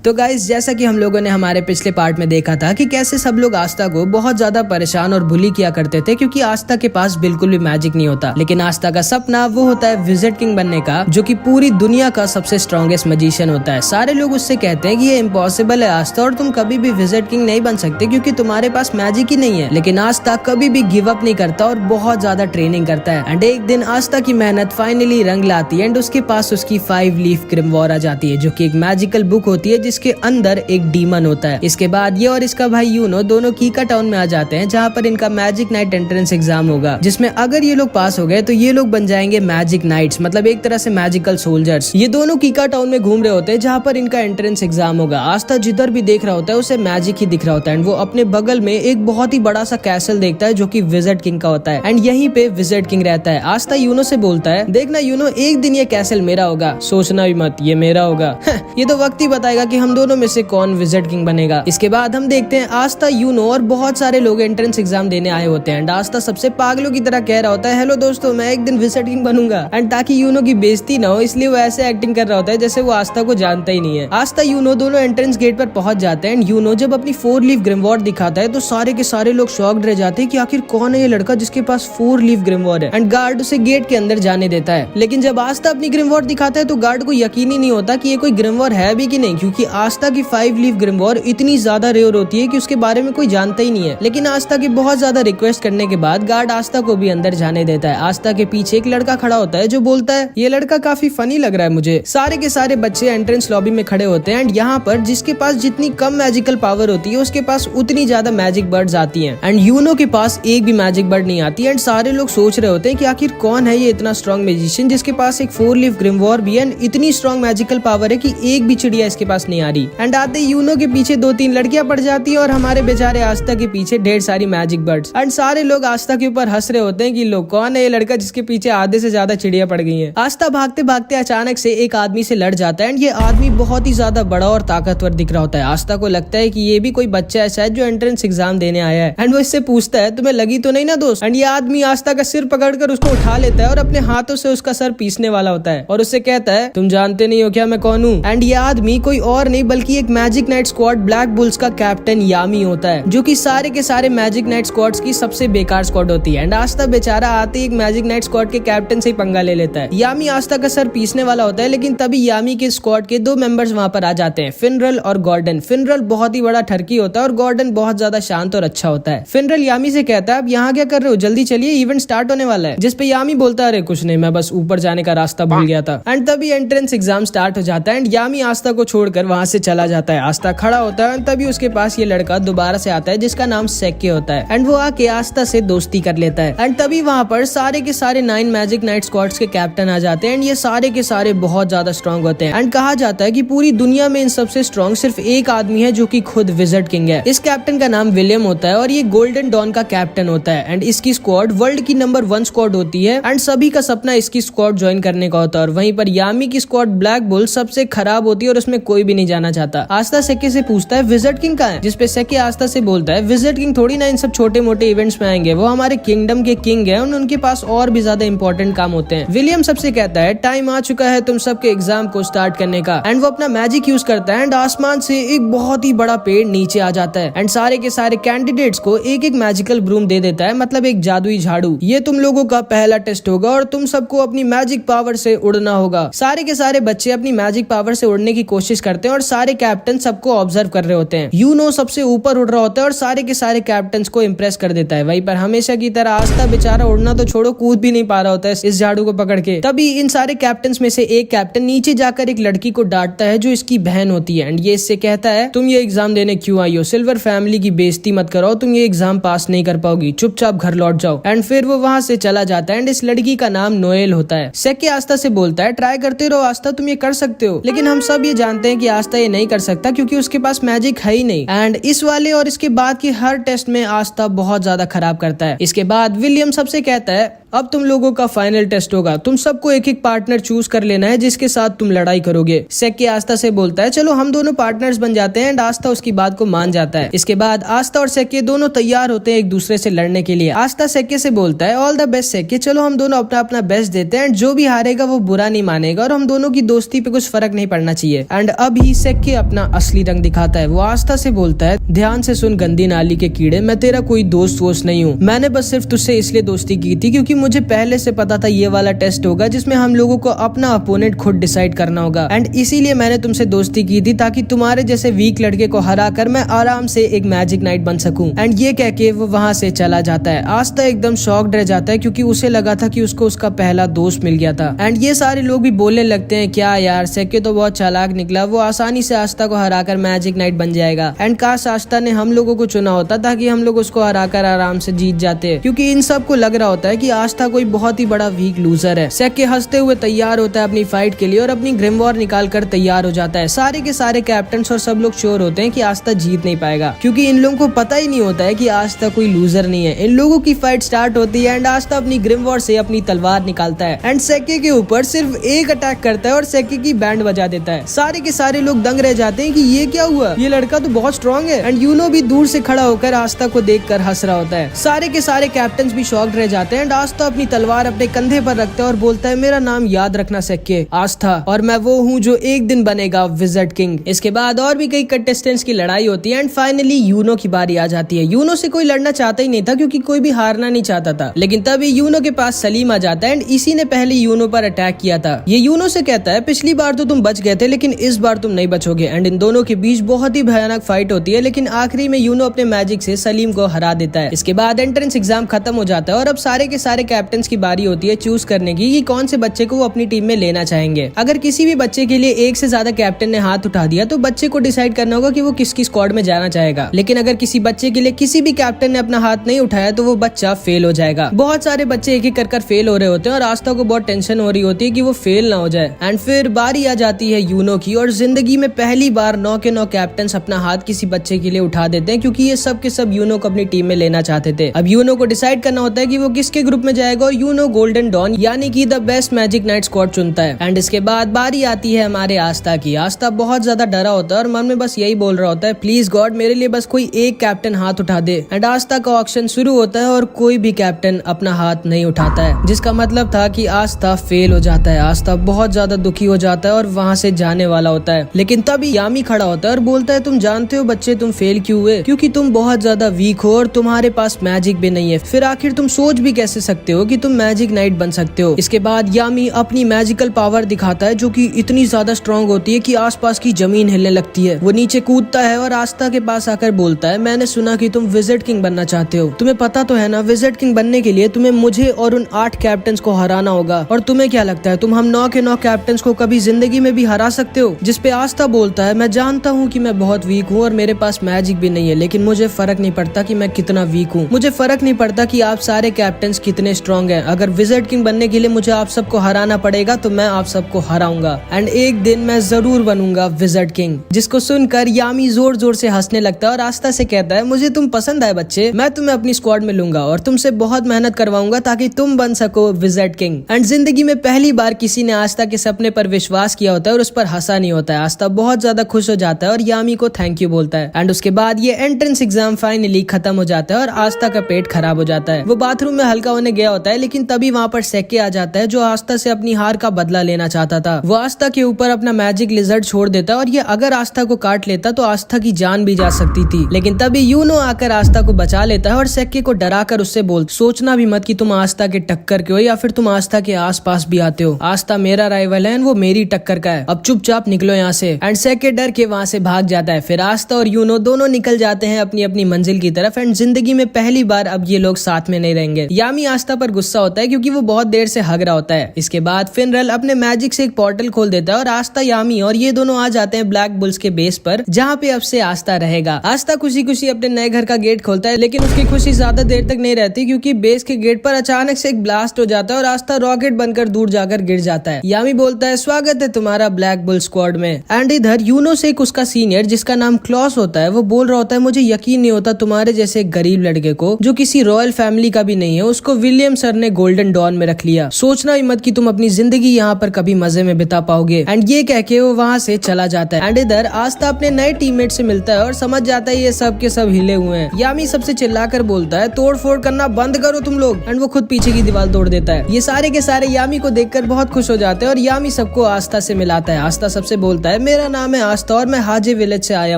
तो गाइस, जैसा कि हम लोगों ने हमारे पिछले पार्ट में देखा था कि कैसे सब लोग आस्था को बहुत ज्यादा परेशान और बुली किया करते थे, क्योंकि आस्था के पास बिल्कुल भी मैजिक नहीं होता। लेकिन आस्था का सपना वो होता है विजिट किंग बनने का, जो कि पूरी दुनिया का सबसे स्ट्रॉन्गेस्ट मैजिशियन होता है। सारे लोग उससे कहते हैं कि ये इम्पॉसिबल है आस्था, और तुम कभी भी विजिट किंग नहीं बन सकते क्योंकि तुम्हारे पास मैजिक ही नहीं है। लेकिन आस्था कभी भी गिव अप नहीं करता और बहुत ज्यादा ट्रेनिंग करता है। एंड एक दिन आस्था की मेहनत फाइनली रंग लाती है एंड उसके पास उसकी 5 लीफ ग्रिमवॉर आ जाती है, जो कि एक मैजिकल बुक होती है जिसके अंदर एक डीमन होता है। इसके बाद ये और इसका भाई यूनो दोनों कीका टाउन में आ जाते हैं, जहाँ पर इनका मैजिक नाइट एंट्रेंस एग्जाम होगा, जिसमें अगर ये लोग पास हो गए तो ये लोग बन जाएंगे मैजिक नाइट्स, मतलब एक तरह से मैजिकल सोल्जर्स। ये दोनों कीका टाउन में घूम रहे होते हैं जहाँ पर इनका एंट्रेंस एग्जाम होगा। आस्था जिधर भी देख रहा होता है उसे मैजिक ही दिख रहा होता है। एंड वो अपने बगल में एक बहुत ही बड़ा सा कैसल देखता है जो कि विजिट किंग का होता है। एंड यहीं पे विजिट किंग रहता है। आस्था यूनो से बोलता है, देखना यूनो, एक दिन ये कैसल मेरा होगा, सोचना भी मत ये मेरा होगा। ये तो वक्त ही बताएगा कि हम दोनों में से कौन विजिट किंग बनेगा। इसके बाद हम देखते हैं आस्था, यूनो और बहुत सारे लोग एंट्रेंस एग्जाम देने आए होते हैं। एंड आस्था सबसे पागलों की तरह कह रहा होता है, हेलो दोस्तों, मैं एक दिन विजिट किंग बनूंगा। एंड ताकि यूनो की बेइज्जती ना हो इसलिए वो ऐसे एक्टिंग कर रहा होता है जैसे वो आस्था को जानता ही नहीं है। आस्था यूनो दोनों एंट्रेंस गेट पर पहुंच जाते हैं। एंड यूनो जब अपनी 4 लीफ ग्रिमवॉर दिखाता है तो सारे के सारे लोग शॉक्ड रह जाते हैं कि आखिर कौन है ये लड़का जिसके पास 4 लीफ ग्रिमवॉर है। एंड गार्ड उसे गेट के अंदर जाने देता है। लेकिन जब आस्था अपनी ग्रिमवॉर दिखाता है तो गार्ड को यकीन ही नहीं होता कि ये कोई ग्रिमवॉर है भी कि नहीं, क्योंकि आस्था की 5 लीफ ग्रिमवॉर इतनी ज्यादा रेयर होती है कि उसके बारे में कोई जानता ही नहीं है। लेकिन आस्था की बहुत ज्यादा रिक्वेस्ट करने के बाद गार्ड आस्था को भी अंदर जाने देता है। आस्था के पीछे एक लड़का खड़ा होता है जो बोलता है, ये लड़का काफी फनी लग रहा है मुझे। सारे के सारे बच्चे एंट्रेंस लॉबी में खड़े होते हैं। एंड यहाँ पर जिसके पास जितनी कम मैजिकल पावर होती है उसके पास उतनी ज्यादा मैजिक बर्ड्स आती हैं। एंड यूनो के पास एक भी मैजिक बर्ड नहीं आती। एंड सारे लोग सोच रहे होते हैं कि आखिर कौन है ये इतना स्ट्रॉन्ग मैजिशियन जिसके पास एक 4 लीफ ग्रिमवॉर भी है, इतनी स्ट्रॉन्ग मैजिकल पावर है कि एक भी चिड़िया इसके पास नहीं आ रही। एंड आते यूनो के पीछे 2-3 लड़कियां पड़ जाती है और हमारे बेचारे आस्था के पीछे ढेर सारी मैजिक बर्ड्स। एंड सारे लोग आस्था के ऊपर हंस रहे होते हैं कि लोग कौन है ये लड़का जिसके पीछे आधे से ज्यादा चिड़िया पड़ गई है। आस्था भागते भागते अचानक से एक आदमी से लड़ जाता है। एंड ये आदमी बहुत ही ज्यादा बड़ा और ताकतवर दिख रहा होता है। आस्था को लगता है कि ये भी कोई बच्चा है शायद जो एंट्रेंस एग्जाम देने आया है। एंड वो इससे पूछता है, तुम्हें लगी तो नहीं ना दोस्त? एंड ये आदमी आस्था का सिर पकड़कर उसको उठा लेता है और अपने हाथों से उसका सर पीसने वाला होता है और उससे कहता है, तुम जानते नहीं हो क्या मैं कौन हूँ? एंड ये आदमी कोई और नहीं बल्कि एक magic night squad black bulls का कैप्टन यामी होता है, जो कि सारे के सारे मैजिक नाइट स्क्वाड्स की सबसे बेकार स्क्वाड होती है। एंड आस्था बेचारा आते ही एक मैजिक नाइट स्क्वाड के कैप्टन से ही पंगा ले लेता है। यामी आस्था का सर पीसने वाला होता है, लेकिन तभी यामी के स्क्वाड के 2 मेंबर्स वहाँ पर आ जाते हैं, फिनरल और गॉर्डन। फिनरल बहुत ही बड़ा ठरकी होता है और गॉर्डन बहुत ज्यादा शांत और अच्छा होता है। फिनरल यामी से कहता है, अब यहाँ क्या कर रहे हो, जल्दी चलिए इवेंट स्टार्ट होने वाला है। जिस पे यामी बोलता है, अरे कुछ नहीं, मैं बस ऊपर जाने का रास्ता भूल गया था। एंड तभी एंट्रेंस एग्जाम स्टार्ट हो जाता है। एंड यामी आस्था को छोड़कर वहाँ से चला जाता है। आस्था खड़ा होता है। तभी उसके पास ये लड़का दोबारा से आता है जिसका नाम सेक्के होता है। एंड वो आके आस्था से दोस्ती कर लेता है। एंड तभी वहाँ पर सारे के सारे 9 मैजिक नाइट स्क्वाड्स के कैप्टन आ जाते हैं। एंड ये सारे के सारे बहुत ज्यादा स्ट्रॉन्ग होते हैं। एंड कहा जाता है कि पूरी दुनिया में इन सबसे स्ट्रॉन्ग सिर्फ एक आदमी है जो कि खुद विजिट किंग है। इस कैप्टन का नाम विलियम होता है और ये गोल्डन डॉन का कैप्टन होता है। एंड इसकी स्क्वाड वर्ल्ड की नंबर 1 स्क्वाड होती है। एंड सभी का सपना इसकी स्क्वाड ज्वाइन करने का होता है। और वहीं पर यामी की स्क्वाड ब्लैक बुल सबसे खराब होती है और उसमें कोई भी नहीं जाना चाहता। आस्था सेक्के से पूछता है, विजिट किंग कहाँ है? जिसपे सेक्के आस्था से बोलता है, विजिट किंग थोड़ी ना इन सब छोटे मोटे इवेंट्स में आएंगे, वो हमारे किंगडम के किंग है, उनके पास और भी ज्यादा इंपॉर्टेंट काम होते हैं। विलियम सबसे कहता है, टाइम आ चुका है तुम सबके एग्जाम को स्टार्ट करने का। एंड वो अपना मैजिक यूज करता है। एंड आसमान से एक बहुत ही बड़ा पेड़ नीचे आ जाता है। एंड सारे के सारे कैंडिडेट्स को एक एक मैजिकल ब्रूम दे देता है, मतलब एक जादुई झाड़ू। ये तुम लोगों का पहला टेस्ट होगा और तुम सबको अपनी मैजिक पावर से उड़ना होगा। सारे के सारे बच्चे अपनी मैजिक पावर से उड़ने की कोशिश करते हैं और सारे कैप्टन सबको ऑब्जर्व कर रहे होते हैं। यूनो सबसे ऊपर उड़ रहा होता है और सारे के सारे कैप्टन्स को इम्प्रेस कर देता है। वहीं पर हमेशा की तरह आस्था बेचारा उड़ना तो छोड़ो, कूद भी नहीं पा रहा होता है इस झाड़ू को पकड़ के। तभी इन सारे कैप्टन्स में से एक कैप्टन नीचे जाकर एक लड़की को डांटता है जो इसकी बहन होती है। एंड ये इससे कहता है, तुम ये एग्जाम देने क्यों आई हो? सिल्वर फैमिली की बेइज्जती मत करो, तुम ये एग्जाम पास नहीं कर पाओगी, चुपचाप घर लौट जाओ। एंड फिर वो वहां से चला जाता है। एंड इस लड़की का नाम नोएल होता है। सेक्के आस्था से बोलता है, ट्राई करते रहो आस्था, तुम ये कर सकते हो। लेकिन हम सब ये जानते हैं कि आस्था ये नहीं कर सकता क्योंकि उसके पास मैजिक है ही नहीं। एंड इस वाले और इसके बाद की हर टेस्ट में आस्था बहुत ज्यादा खराब करता है। इसके बाद विलियम सबसे कहता है, अब तुम लोगों का फाइनल टेस्ट होगा, तुम सबको एक एक पार्टनर चूज कर लेना है जिसके साथ तुम लड़ाई करोगे। सेक्के आस्था से बोलता है चलो हम दोनों पार्टनर्स बन जाते हैं एंड आस्था उसकी बात को मान जाता है। इसके बाद आस्था और सेक्के दोनों तैयार होते हैं एक दूसरे से लड़ने के लिए। आस्था सेक्के से बोलता है ऑल द बेस्ट सेक्के, चलो हम दोनों अपना अपना बेस्ट देते हैं एंड जो भी हारेगा वो बुरा नहीं मानेगा और हम दोनों की दोस्ती पे कुछ फर्क नहीं पड़ना चाहिए। एंड अभी सेक्के अपना असली रंग दिखाता है। वो आस्था से बोलता है ध्यान से सुन गंदी नाली के कीड़े, मैं तेरा कोई दोस्त वोस्त नहीं हूँ, मैंने बस सिर्फ तुझसे इसलिए दोस्ती की थी क्योंकि मुझे पहले से पता था ये वाला टेस्ट होगा जिसमें हम लोगों को अपना अपोनेंट खुद डिसाइड करना होगा एंड इसीलिए मैंने तुमसे दोस्ती की थी ताकि तुम्हारे जैसे वीक लड़के को हरा कर मैं आराम से एक मैजिक नाइट बन सकूं। एंड ये कह के वो वहाँ से चला जाता है। आस्था एकदम शॉक्ड रह जाता है क्योंकि उसे लगा था कि उसको उसका पहला दोस्त मिल गया था। एंड ये सारे लोग भी बोलने लगते हैं क्या यार सेक्के तो बहुत चालाक निकला, वो आसानी से आस्था को हराकर मैजिक नाइट बन जाएगा एंड काश आस्था ने हम लोगों को चुना होता ताकि हम लोग उसको हराकर आराम से जीत जाते, क्योंकि इन सबको लग रहा होता है कि आस्था कोई बहुत ही बड़ा वीक लूजर है। सेक्के हंसते हुए तैयार होता है अपनी फाइट के लिए और अपनी ग्रिमवॉर निकाल कर तैयार हो जाता है। सारे के सारे कैप्टन्स और सब लोग श्योर होते हैं कि आस्था जीत नहीं पाएगा क्योंकि इन लोगों को पता ही नहीं होता है कि आस्था कोई लूजर नहीं है। इन लोगों की फाइट स्टार्ट होती है एंड आस्था अपनी ग्रिमवॉर से अपनी तलवार निकालता है एंड सेक्के के ऊपर सिर्फ एक अटैक करता है और सेक्के की बैंड बजा देता है। सारे के सारे लोग दंग रह जाते हैं कि ये क्या हुआ, ये लड़का तो बहुत स्ट्रॉन्ग है। एंड यूनो भी दूर से खड़ा होकर आस्था को देखकर हंस रहा होता है। सारे के सारे कैप्टन्स भी शॉक्ड रह जाते हैं एंड आस्था अपनी तलवार अपने कंधे पर रखता है और बोलता है मेरा नाम याद रखना सेक्के, आस्था, और मैं वो हूँ जो एक दिन बनेगा विज़र्ड किंग। इसके बाद और भी कई कंटेस्टेंट्स की लड़ाई होती है एंड फाइनली यूनो की बारी आ जाती है। यूनो से कोई लड़ना चाहता ही नहीं था क्योंकि कोई भी हारना नहीं चाहता था, लेकिन तभी यूनो के पास सलीम आ जाता है एंड इसी ने पहले यूनो पर अटैक किया था। ये यूनो से कहता है पिछली बार तो तुम बच गए थे लेकिन इस बार तुम नहीं बचोगे। एंड इन दोनों के बीच बहुत ही भयानक फाइट होती है लेकिन आखिरी में यूनो अपने मैजिक से सलीम को हरा देता है। इसके बाद एंट्रेंस एग्जाम खत्म हो जाता है और अब सारे के सारे कैप्टन्स की बारी होती है चूज करने की कि कौन से बच्चे को वो अपनी टीम में लेना चाहेंगे। अगर किसी भी बच्चे के लिए एक से ज्यादा कैप्टन ने हाथ उठा दिया तो बच्चे को डिसाइड करना होगा कि वो किसकी स्क्वाड में जाना चाहेगा, लेकिन अगर किसी बच्चे के लिए किसी भी कैप्टन ने अपना हाथ नहीं उठाया तो वो बच्चा फेल हो जाएगा। बहुत सारे बच्चे एक एक कर फेल हो रहे होते हैं और आस्था को बहुत टेंशन हो रही होती है कि वो फेल ना हो जाए। एंड फिर बारी आ जाती है यूनो की और जिंदगी में पहली बार 9 के 9 कैप्टन्स अपना हाथ किसी बच्चे के लिए उठा देते हैं क्योंकि ये सब के सब यूनो को अपनी टीम में लेना चाहते थे। अब यूनो को डिसाइड करना होता है कि वो किसके ग्रुप में जाएगा और यूनो गोल्डन डॉन यानी कि the best magic night squad चुनता है। एंड इसके बाद बारी आती है हमारे आस्था की। आस्था बहुत ज्यादा डरा होता है और मन में बस यही बोल रहा होता है प्लीज गॉड मेरे लिए बस कोई एक कैप्टन हाथ उठा दे। एंड आस्था का ऑक्शन शुरू होता है और कोई भी कैप्टन अपना हाथ नहीं उठाता है, जिसका मतलब था कि आस्था फेल हो जाता है। आस्था बहुत ज्यादा दुखी हो जाता है और वहाँ से जाने वाला होता है, लेकिन तभी यामी खड़ा होता है और बोलता है तुम जानते हो बच्चे तुम फेल क्यों हुए, क्योंकि तुम बहुत ज्यादा वीक हो और तुम्हारे पास मैजिक भी नहीं है, फिर आखिर तुम सोच भी कैसे सकते हो कि तुम मैजिक नाइट बन सकते हो। इसके बाद यामी अपनी मैजिकल पावर दिखाता है जो कि इतनी ज्यादा स्ट्रॉन्ग होती है कि आसपास की जमीन हिलने लगती है। वो नीचे कूदता है और आस्था के पास आकर बोलता है मैंने सुना कि तुम विज़र्ड किंग बनना चाहते हो, तुम्हें पता तो है ना विज़र्ड किंग बनने के लिए तुम्हें मुझे और उन 8 कैप्टन्स को हराना होगा, और तुम्हें क्या लगता है तुम हम 9 के 9 कैप्टन्स को कभी जिंदगी में भी हरा सकते हो। जिसपे आस्था बोलता है मैं जानता हूँ कि मैं बहुत वीक हूँ और मेरे पास मैजिक भी नहीं है, लेकिन मुझे फर्क नहीं पड़ता कि मैं कितना वीक हूँ, मुझे फर्क नहीं पड़ता कि आप सारे कैप्टन्स कितने स्ट्रॉन्ग हैं। अगर विज़र्ड किंग बनने के लिए मुझे आप सबको हराना पड़ेगा तो मैं आप सबको हराऊंगा एंड एक दिन मैं जरूर बनूंगा विज़र्ड किंग। जिसको सुनकर यामी जोर जोर से हंसने लगता है और आस्था से कहता है मुझे तुम पसंद आए बच्चे, मैं तुम्हें अपनी स्क्वाड में लूंगा और तुमसे बहुत मेहनत करवाऊंगा ताकि तुम बन सको विज़र्ड किंग। एंड जिंदगी में पहली बार किसी ने आस्था के सपने पर विश्वास किया होता है और उस पर हंसा नहीं होता है। आस्था बहुत ज्यादा खुश हो जाता है और यामी को थैंक यू बोलता है। एंड उसके बाद ये एंट्रेंस एग्जाम फाइनली खत्म हो जाता है और आस्था का पेट खराब हो जाता है। वो बाथरूम में हल्का होने गया होता है, लेकिन तभी वहाँ पर सेक्के आ जाता है जो आस्था से अपनी हार का बदला लेना चाहता था। वो आस्था के ऊपर अपना मैजिक लिजर्ड छोड़ देता है और ये अगर आस्था को काट लेता तो आस्था की जान भी जा सकती थी, लेकिन तभी यूनो आकर आस्था को बचा लेता है और सेक्के को डराकर उससे बोल सोचना भी मत कि तुम आस्था के टक्कर के हो या फिर तुम आस्था के आसपास भी आते हो। आस्था मेरा राइवल है, वो मेरी टक्कर का है, अब चुपचाप निकलो यहाँ से। एंड सेक्के डर के वहाँ से भाग जाता है। फिर आस्था और यूनो दोनों निकल जाते हैं अपनी अपनी मंजिल की तरफ एंड जिंदगी में पहली बार अब ये लोग साथ में नहीं रहेंगे। यामी आस्था पर गुस्सा होता है क्योंकि वो बहुत देर से हग रहा होता है। इसके बाद फिनरल अपने मैजिक से एक पोर्टल खोल देता है और आस्था, यामी और ये दोनों आ जाते हैं ब्लैक बुल्स के बेस पर, जहाँ पे अब से आस्था रहेगा। आस्था खुशी खुशी अपने नए घर का गेट खोलता है, लेकिन उसकी खुशी ज्यादा देर तक नहीं रहती क्योंकि बेस के गेट पर अचानक से एक ब्लास्ट हो जाता है और आस्था रॉकेट बनकर दूर जाकर गिर जाता है। यामी बोलता है स्वागत है तुम्हारा ब्लैक बुल स्क्वाड में। एंड इधर यूनो से एक उसका सीनियर जिसका नाम क्लॉस होता है वो बोल रहा होता है मुझे यकीन नहीं होता तुम्हारे जैसे गरीब लड़के को जो किसी रॉयल फैमिली का भी नहीं है उसको विलियम जेम्स सर ने गोल्डन डॉन में रख लिया। सोचना ही मत कि तुम अपनी जिंदगी यहाँ पर कभी मजे में बिता पाओगे। एंड ये कह के वो वहाँ से चला जाता है। एंड इधर आस्था अपने नए टीममेट से मिलता है और समझ जाता है ये सब के सब हिले हुए हैं। यामी सबसे चिल्लाकर बोलता है तोड़ फोड़ करना बंद करो तुम लोग। एंड वो खुद पीछे की दीवार तोड़ देता है। ये सारे के सारे यामी को देखकर बहुत खुश हो जाते हैं और यामी सबको आस्था से मिलाता है। आस्था सबसे बोलता है मेरा नाम है आस्था और मैं हाजे विलेज से आया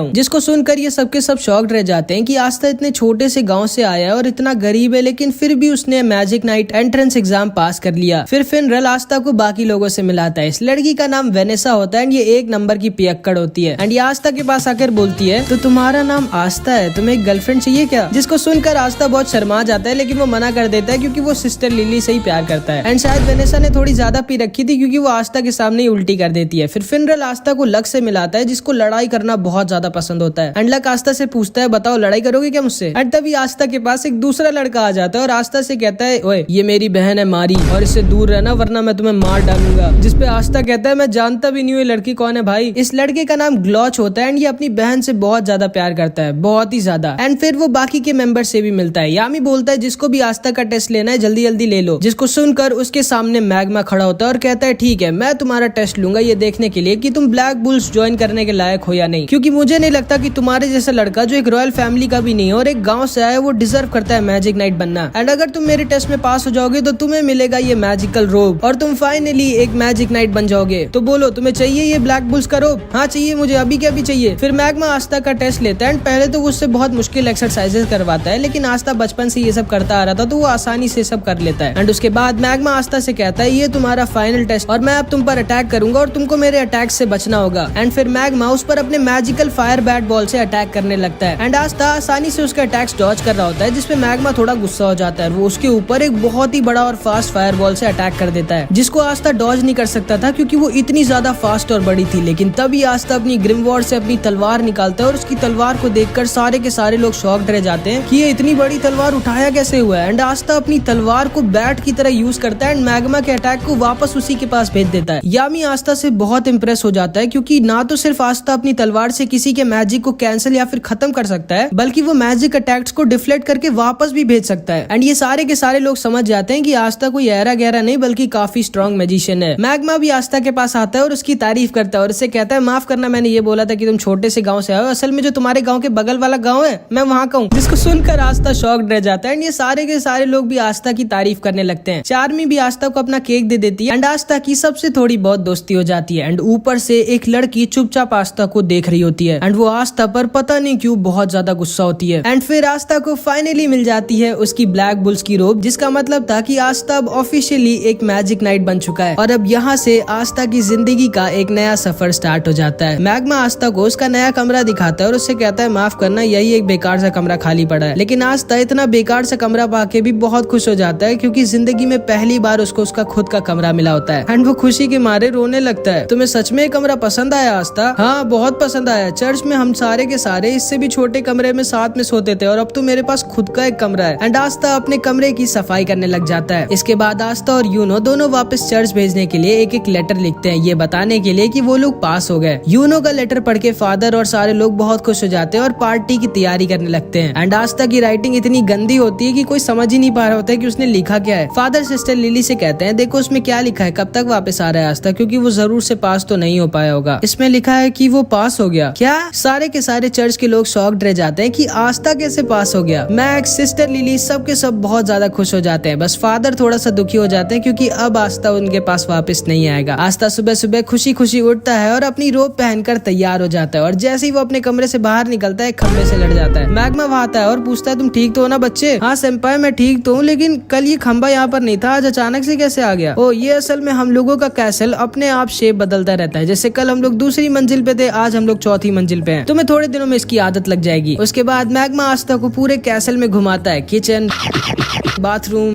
हूँ। जिसको सुनकर ये सबके सब शॉक्ड रह जाते हैं कि आस्था इतने छोटे से गाँव से आया है और इतना गरीब है, लेकिन फिर भी उसने मैजिक नाइट एंट्रेंस एग्जाम पास कर लिया। फिर फिनरल आस्था को बाकी लोगों से मिलाता है। इस लड़की का नाम वेनेसा होता है एंड ये 1 नंबर की पियक्कड़ होती है। एंड ये आस्था के पास आकर बोलती है तो तुम्हारा नाम आस्था है, तुम्हें एक गर्लफ्रेंड चाहिए क्या? जिसको सुनकर आस्था बहुत शर्मा जाता है, लेकिन वो मना कर देता है क्योंकि वो सिस्टर लिली से ही प्यार करता है। एंड शायद वेनेसा ने थोड़ी ज्यादा पी रखी थी क्योंकि वो आस्था के सामने ही उल्टी कर देती है। फिर फिनरल आस्था को लक से मिलाता है जिसको लड़ाई करना बहुत ज्यादा पसंद होता है। एंड लक आस्था से पूछता है बताओ लड़ाई करोगे क्या मुझसे? एंड तभी आस्था के पास एक दूसरा लड़का आ जाता है और आस्था से कहता है ओए ये मेरी बहन है मारी और इससे दूर रहना वरना मैं तुम्हें मार डालूंगा। जिसपे आस्था कहता है मैं जानता भी नहीं हूँ ये लड़की कौन है भाई। इस लड़के का नाम ग्लॉच होता है एंड ये अपनी बहन से बहुत ज्यादा प्यार करता है, बहुत ही ज्यादा। एंड फिर वो बाकी के मेंबर से भी मिलता है। यामी बोलता है जिसको भी आस्था का टेस्ट लेना है जल्दी जल्दी ले लो। जिसको सुनकर उसके सामने मैग्मा खड़ा होता है और कहता है ठीक है मैं तुम्हारा टेस्ट लूंगा ये देखने के लिए कि तुम ब्लैक बुल्स ज्वाइन करने के लायक हो या नहीं, क्योंकि मुझे नहीं लगता कि तुम्हारे जैसा लड़का जो एक रॉयल फैमिली का भी नहीं है और एक गाँव से आया वो डिजर्व करता है मैजिक नाइट बनना। एंड अगर तुम मेरे टेस्ट में पास हो जाओगे तो तुम्हें मिलेगा ये मैजिकल रोब और तुम फाइनली एक मैजिक नाइट बन जाओगे। तो बोलो तुम्हें चाहिए ये ब्लैक बुल्स का रोब? हाँ चाहिए मुझे, अभी क्या भी चाहिए। फिर मैग्मा आस्था का टेस्ट लेता है एंड पहले तो उससे बहुत मुश्किल एक्सरसाइजेस करवाता है, लेकिन आस्था बचपन से ये सब करता आ रहा था तो वो आसानी से सब कर लेता है। एंड उसके बाद मैग्मा आस्था से कहता है ये तुम्हारा फाइनल टेस्ट और मैं अब तुम पर अटैक करूंगा और तुमको मेरे अटैक से बचना होगा। एंड फिर मैग्मा उस पर अपने मैजिकल फायर बैट बॉल से अटैक करने लगता है। एंड आस्था आसानी से उसके अटैक्स डॉज कर रहा होता है जिसपे मैग्मा थोड़ा गुस्सा हो जाता है। वो उसके ऊपर एक बहुत ही बड़ा और फास्ट फायर बॉल से अटैक कर देता है जिसको आस्था डॉज नहीं कर सकता था क्योंकि वो इतनी ज्यादा फास्ट और बड़ी थी। लेकिन तभी आस्था अपनी ग्रिमवॉर्ड से अपनी तलवार निकालता है और उसकी तलवार को देखकर सारे के सारे लोग शॉक्ड रह जाते हैं कि ये इतनी बड़ी तलवार उठाया कैसे हुआ है। एंड आस्था अपनी तलवार को बैट की तरह यूज करता है एंड मैग्मा के अटैक को वापस उसी के पास भेज देता है। यामी आस्था से बहुत इंप्रेस हो जाता है क्योंकि ना तो सिर्फ आस्था अपनी तलवार से किसी के मैजिक को कैंसिल या फिर खत्म कर सकता है, बल्कि वो मैजिक अटैक्स को डिफ्लेक्ट करके वापस भी भेज सकता है। एंड ये सारे के सारे लोग समझ जाते हैं कि आस्था कोई ऐरा गहरा नहीं बल्कि काफी स्ट्रॉन्ग मैजिशियन है। मैग्मा भी आस्था के पास आता है और उसकी तारीफ करता है और उससे कहता है माफ करना मैंने ये बोला था कि तुम छोटे से गांव से आए हो, असल में जो तुम्हारे गांव के बगल वाला गांव है मैं वहाँ का हूँ। जिसको सुनकर आस्था शॉक्ड रह जाता है एंड ये सारे के सारे लोग भी आस्था की तारीफ करने लगते हैं। चार्मी भी आस्था को अपना केक दे देती है एंड आस्था की सबसे थोड़ी बहुत दोस्ती हो जाती है। एंड ऊपर से एक लड़की चुपचाप आस्था को देख रही होती है एंड वो आस्था पर पता नहीं क्यों बहुत ज्यादा गुस्सा होती है। एंड फिर आस्था को फाइनली मिल जाती है उसकी ब्लैक बुल्स की रोब, जिसका मतलब था कि आस्था अब ऑफिशियली एक मैजिक नाइट बन चुका है और अब यहाँ से आस्था की जिंदगी का एक नया सफर स्टार्ट हो जाता है। मैग्मा आस्था को उसका नया कमरा दिखाता है और उससे कहता है माफ करना यही एक बेकार सा कमरा खाली पड़ा है। लेकिन आस्था इतना बेकार सा कमरा पाके भी बहुत खुश हो जाता है क्योंकि जिंदगी में पहली बार उसको उसका खुद का कमरा मिला होता है एंड वो खुशी के मारे रोने लगता है। तुम्हें सच में कमरा पसंद आया आस्था? हाँ बहुत पसंद आया। चर्च में हम सारे के सारे इससे भी छोटे कमरे में साथ में सोते थे और अब तो मेरे पास खुद का एक कमरा है। एंड आस्था अपने कमरे की सफाई करने लग जाता है। इसके बाद आस्था और यूनो दोनों वापस चर्च भेजने के लिए एक एक लेटर लिखते हैं ये बताने के लिए कि वो लोग पास हो गए। यूनो का लेटर पढ़ के फादर और सारे लोग बहुत खुश हो जाते हैं और पार्टी की तैयारी करने लगते हैं। एंड आस्था की राइटिंग इतनी गंदी होती है कि कोई समझ ही नहीं पा रहा होता है कि उसने लिखा क्या है। फादर सिस्टर लिली से कहते हैं देखो उसमें क्या लिखा है, कब तक वापस आ रहा है आस्था, क्योंकि वो जरूर से पास तो नहीं हो पाया होगा। इसमें लिखा है कि वो पास हो गया। क्या? सारे के सारे चर्च के लोग शॉक्ड रह जाते हैं कि आस्था कैसे पास हो गया। मैक्स, सिस्टर लिली सब के सब बहुत ज्यादा खुश हो जाते हैं। बस फादर थोड़ा सा दुखी हो जाते हैं क्योंकि अब आस्था उनके पास वापस नहीं आएगा। आस्था सुबह सुबह खुशी खुशी उठता है और अपनी रोब पहनकर तैयार हो जाता है और जैसे ही वो अपने कमरे से बाहर निकलता है खंबे से लड़ जाता है। मैग्मा वहाँ आता है और पूछता है तुम ठीक तो हो ना बच्चे? हाँ सेंपाई मैं ठीक तो हूँ, लेकिन कल ये खंबा यहाँ पर नहीं था, आज अचानक से कैसे आ गया? ओ ये असल में हम लोगों का कैसल अपने आप शेप बदलता रहता है। जैसे कल हम लोग दूसरी मंजिल पे थे, आज हम लोग चौथी मंजिल पे हैं। तुम्हें थोड़े दिनों में इसकी आदत लग जाएगी। उसके बाद मैग्मा आस्था को पूरे कैसल में घुमाता है, किचन, बाथरूम,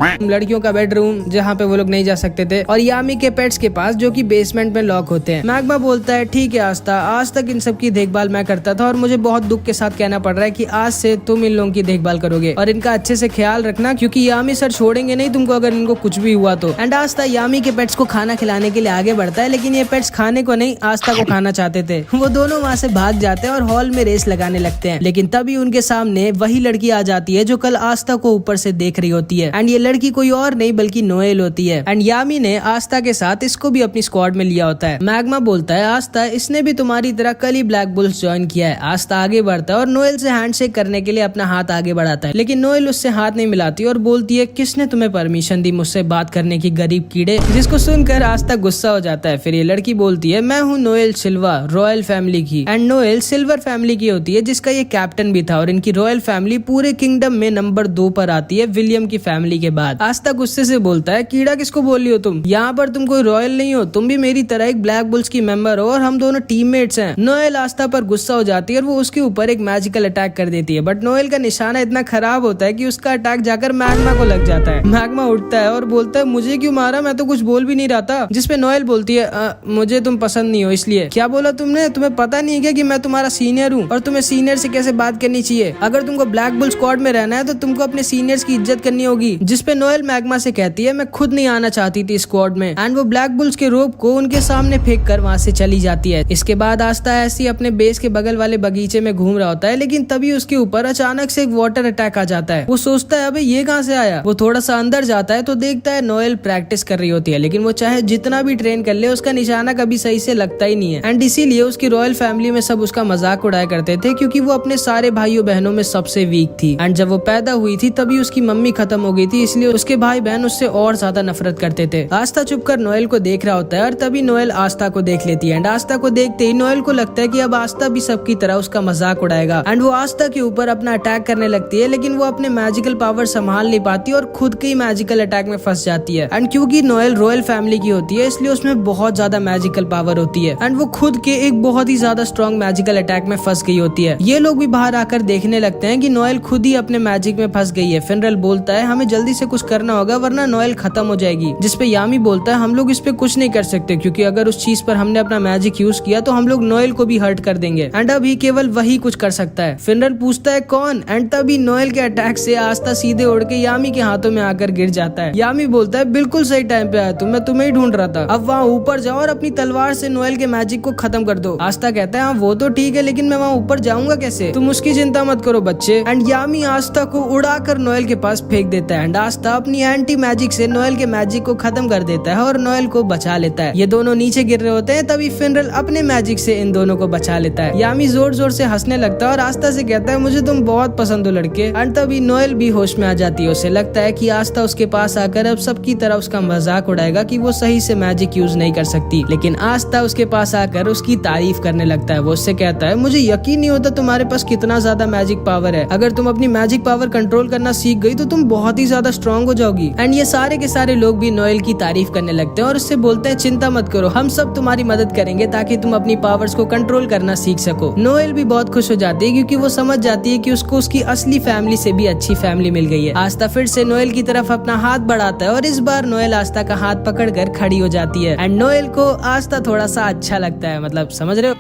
लड़कियों का बेडरूम जहाँ पे वो लोग नहीं जा सकते थे, और यामी के पेट्स के पास जो कि बेसमेंट में लॉक होते हैं। मैग्मा बोलता है ठीक है आस्था, आज तक इन सब की देखभाल मैं करता था और मुझे बहुत दुख के साथ कहना पड़ रहा है कि आज से तुम इन लोगों की देखभाल करोगे और इनका अच्छे से ख्याल रखना, क्योंकि यामी सर छोड़ेंगे नहीं तुमको अगर इनको कुछ भी हुआ तो। एंड आस्था यामी के पेट्स को खाना खिलाने के लिए आगे बढ़ता है, लेकिन ये पेट्स खाने को नहीं आस्था को खाना चाहते थे। वो दोनों वहाँ से भाग जाते हैं और हॉल में रेस लगाने लगते हैं, लेकिन तभी उनके सामने वही लड़की आ जाती है जो कल आस्था को ऊपर से देख रही होती है। एंड ये लड़की कोई और नहीं बल्कि नोएल होती है। एंड यामी ने आस्था के साथ इसको भी अपनी स्क्वाड में लिया होता है। मैग्मा बोलता है आस्था, इसने भी तुम्हारी तरह कल ही ब्लैक बुल्स ज्वाइन किया है। आस्था आगे बढ़ता है और नोएल से हैंडशेक करने के लिए अपना हाथ आगे बढ़ाता है, लेकिन नोएल उससे हाथ नहीं मिलाती और बोलती है किसने तुम्हें परमिशन दी मुझसे बात करने की गरीब कीड़े, जिसको सुनकर आस्था गुस्सा हो जाता है। फिर ये लड़की बोलती है मैं हूँ नोएल सिल्वा, रॉयल फैमिली की। एंड नोएल सिल्वर फैमिली की होती है जिसका ये कैप्टन भी था, और इनकी रॉयल फैमिली पूरे किंगडम में नंबर 2 पर आती है विलियम की फैमिली के बाद। आस्था गुस्से से बोलता है कीड़ा किसको बोल रही हो तुम, यहाँ पर तुम कोई रॉयल नहीं हो, तुम भी मेरी तरह एक ब्लैक बुल्स की मेंबर हो और हम दोनों टीममेट्स हैं। नोएल आस्था पर गुस्सा हो जाती है और वो उसके ऊपर एक मैजिकल अटैक कर देती है, बट नोएल का निशाना इतना खराब होता है कि उसका अटैक जाकर मैग्मा को लग जाता है। मैग्मा उठता है और बोलता है मुझे क्यों मारा, मैं तो कुछ बोल भी नहीं रहा था। जिसपे नोएल बोलती है मुझे तुम पसंद नहीं हो इसलिए। क्या बोला तुमने, तुम्हें पता नहीं है कि मैं तुम्हारा सीनियर हूँ और तुम्हें सीनियर से कैसे बात करनी चाहिए। अगर तुमको ब्लैक बुल स्क्वाड में रहना है तो तुमको अपने सीनियर्स की इज्जत करनी होगी। जिसपे नोएल मैग्मा से कहती है मैं खुद नहीं आना चाहती थी स्क्वाड में। एंड वो ब्लैक बुल्स के रोप को उनके सामने फेंक कर वहाँ से चली जाती है। इसके बाद आस्था ऐसी अपने बेस के बगल वाले बगीचे में घूम रहा होता है, लेकिन तभी उसके ऊपर अचानक से एक वाटर अटैक आ जाता है। वो सोचता है अबे ये कहाँ से आया। वो थोड़ा सा अंदर जाता है तो देखता है नोएल प्रैक्टिस कर रही होती है, लेकिन वो चाहे जितना भी ट्रेन कर ले उसका निशाना कभी सही से लगता ही नहीं है। एंड इसीलिए उसकी रॉयल फैमिली में सब उसका मजाक उड़ाया करते थे, क्योंकि वो अपने सारे भाइयों बहनों में सबसे वीक थी। एंड जब वो पैदा हुई थी तभी उसकी मम्मी खत्म हो गई थी, इसलिए उसके भाई बहन उससे और ज्यादा नफरत करते थे। आस्था चुपकर नोएल को देख रहा होता है और तभी नोएल आस्था को देख लेती है। एंड आस्था को देखते ही नोएल को लगता है कि अब आस्था भी सबकी तरह उसका मजाक उड़ाएगा। एंड वो आस्था के ऊपर अपना अटैक करने लगती है, लेकिन वो अपने मैजिकल पावर संभाल नहीं पाती और खुद के ही मैजिकल अटैक में फंस जाती है। एंड क्योंकि नोएल रॉयल फैमिली की होती है इसलिए उसमें बहुत ज्यादा मैजिकल पावर होती है, एंड वो खुद के एक बहुत ही ज्यादा स्ट्रॉन्ग मैजिकल अटैक में फंस गई होती है। ये लोग भी बाहर आकर देखने लगते हैं कि नोएल खुद ही अपने मैजिक में फंस गई है। फिनरल बोलता है हमें जल्दी से कुछ करना होगा वरना नोएल खत्म हो जाएगी। जिसपे यामी बोलता है हम लोग इस पे कुछ नहीं कर सकते, क्योंकि अगर उस चीज पर हमने अपना मैजिक यूज किया तो हम लोग नोएल को भी हर्ट कर देंगे, एंड अभी केवल वही कुछ कर सकता है। फिनरल पूछता है कौन, एंड तभी नोएल के अटैक से आस्था सीधे उड़ के यामी के हाथों में आकर गिर जाता है। यामी बोलता है बिल्कुल सही टाइम पे आया तुम, मैं तुम्हें ही ढूंढ रहा था। अब वहाँ ऊपर जाओ और अपनी तलवार से नोएल के मैजिक को खत्म कर दो। आस्था कहता है हाँ वो तो ठीक है, लेकिन मैं वहाँ ऊपर जाऊंगा कैसे, तुम उसकी चिंता मत करो बच्चे। एंड यामी आस्था को उड़ाकर नोएल के पास फेंक देता है, एंड आस्था अपनी एंटी मैजिक से नोएल के मैजिक को खत्म कर देता है और नोएल को बचा लेता है। ये दोनों नीचे गिर रहे होते हैं, तभी फिनरल अपने मैजिक से इन दोनों को बचा लेता है। यामी जोर जोर से हंसने लगता है और आस्था से कहता है मुझे तुम बहुत पसंद हो लड़के। एंड तभी नोएल भी होश में आ जाती है। उसे लगता है कि आस्था उसके पास आकर अब सबकी तरह उसका मजाक उड़ाएगा कि वो सही से मैजिक यूज नहीं कर सकती, लेकिन आस्था उसके पास आकर उसकी तारीफ करने लगता है। वो उससे कहता है मुझे यकीन नहीं होता तुम्हारे पास कितना ज्यादा मैजिक पावर है। अगर तुम अपनी मैजिक पावर कंट्रोल करना सीख गई तो तुम बहुत ही ज्यादा स्ट्रॉन्ग हो जाओगी। एंड ये सारे के सारे लोग भी नोएल की तारीफ करने लगते हैं और उससे बोलते हैं चिंता मत करो, हम सब तुम्हारी मदद करेंगे ताकि तुम अपनी पावर्स को कंट्रोल करना सीख सको। नोएल भी बहुत खुश हो जाती है क्योंकि वो समझ जाती है कि उसको उसकी असली फैमिली से भी अच्छी फैमिली मिल गई है। आस्था फिर से नोएल की तरफ अपना हाथ बढ़ाता है और इस बार नोएल आस्था का हाथ पकड़कर खड़ी हो जाती है। एंड नोएल को आस्था थोड़ा सा अच्छा लगता है, मतलब समझ रहे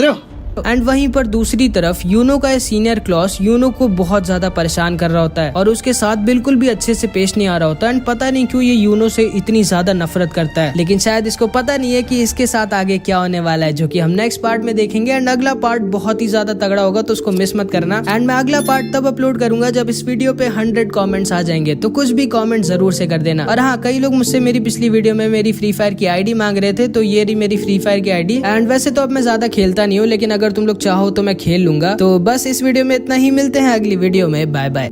हो। एंड वहीं पर दूसरी तरफ यूनो का सीनियर क्लॉस यूनो को बहुत ज्यादा परेशान कर रहा होता है और उसके साथ बिल्कुल भी अच्छे से पेश नहीं आ रहा होता। एंड पता नहीं क्यों ये यूनो से इतनी ज्यादा नफरत करता है, लेकिन शायद इसको पता नहीं है कि इसके साथ आगे क्या होने वाला है, जो कि हम नेक्स्ट पार्ट में देखेंगे। एंड अगला पार्ट बहुत ही ज्यादा तगड़ा होगा तो उसको मिस मत करना। एंड मैं अगला पार्ट तब अपलोड करूंगा जब इस वीडियो पे 100 कॉमेंट्स आ जाएंगे, तो कुछ भी कॉमेंट जरूर से कर देना। और हाँ, कई लोग मुझसे मेरी पिछली वीडियो में मेरी फ्री फायर की आईडी मांग रहे थे, तो ये रही मेरी फ्री फायर की आईडी। एंड वैसे तो अब मैं ज्यादा खेलता नहीं हूँ, लेकिन अगर तुम लोग चाहो तो मैं खेल लूंगा। तो बस इस वीडियो में इतना ही, मिलते हैं अगली वीडियो में, बाय बाय।